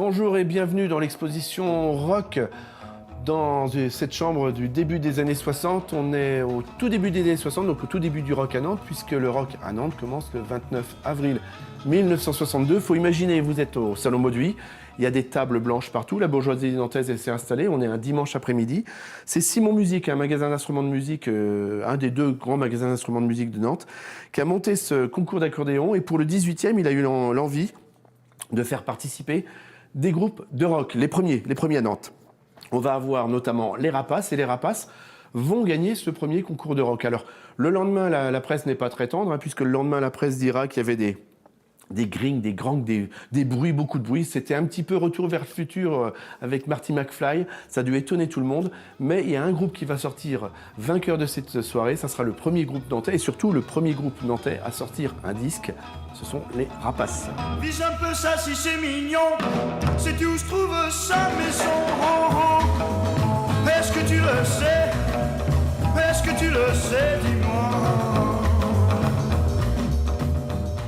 Bonjour et bienvenue dans l'exposition Rock dans cette chambre du début des années 60. On est au tout début des années 60, donc au tout début du rock à Nantes, puisque le rock à Nantes commence le 29 avril 1962. Faut imaginer, vous êtes au Salon Mauduit, il y a des tables blanches partout, la bourgeoisie nantaise elle s'est installée, on est un dimanche après-midi. C'est Simon Musique, un magasin d'instruments de musique, un des deux grands magasins d'instruments de musique de Nantes, qui a monté ce concours d'accordéon, et pour le 18e, il a eu l'envie de faire participer des groupes de rock, les premiers à Nantes. On va avoir notamment les Rapaces, et les Rapaces vont gagner ce premier concours de rock. Alors, le lendemain, la presse n'est pas très tendre, puisque le lendemain, la presse dira qu'il y avait des grings, des grangs, des bruits, beaucoup de bruit. C'était un petit peu retour vers le futur avec Marty McFly. Ça a dû étonner tout le monde. Mais il y a un groupe qui va sortir vainqueur de cette soirée. Ça sera le premier groupe nantais, et surtout le premier groupe nantais à sortir un disque. Ce sont les Rapaces. Vise un peu ça si c'est mignon. Sais-tu où se trouve sa maison? Oh, oh. Est-ce que tu le sais? Est-ce que tu le sais? Dis-moi.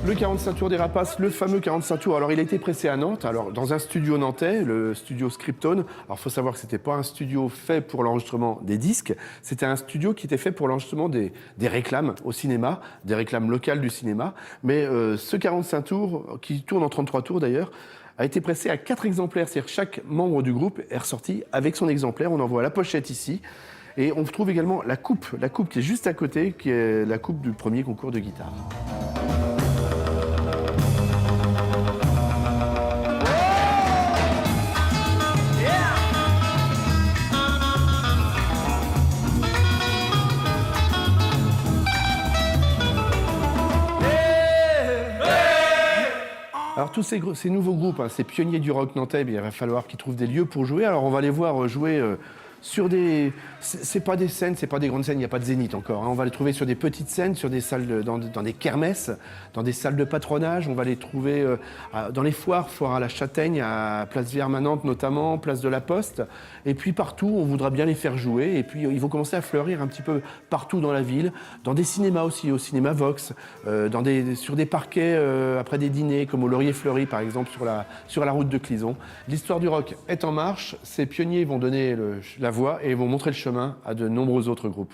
Le 45 tours des Rapaces, le fameux 45 tours. Alors, il a été pressé à Nantes, alors dans un studio nantais, le studio Scriptone. Alors, il faut savoir que c'était pas un studio fait pour l'enregistrement des disques, c'était un studio qui était fait pour l'enregistrement des réclames au cinéma, des réclames locales du cinéma. Mais ce 45 tours, qui tourne en 33 tours d'ailleurs, a été pressé à 4 exemplaires. C'est-à-dire chaque membre du groupe est ressorti avec son exemplaire. On en voit la pochette ici. Et on trouve également la coupe qui est juste à côté, qui est la coupe du premier concours de guitare. Alors tous ces nouveaux groupes, ces pionniers du rock nantais, il va falloir qu'ils trouvent des lieux pour jouer. Alors on va les voir jouer sur des... C'est pas des scènes, c'est pas des grandes scènes, il n'y a pas de zénith encore. On va les trouver sur des petites scènes, sur des salles, dans des kermesses, dans des salles de patronage. On va les trouver dans les foires à la Châtaigne, à Place Vierme à Nantes notamment, Place de la Poste. Et puis partout, on voudra bien les faire jouer. Et puis ils vont commencer à fleurir un petit peu partout dans la ville, dans des cinémas aussi, au cinéma Vox, sur des parquets après des dîners, comme au Laurier Fleuri par exemple, sur la route de Clisson. L'histoire du rock est en marche. Ces pionniers vont donner la voie et vont montrer le chemin à de nombreux autres groupes.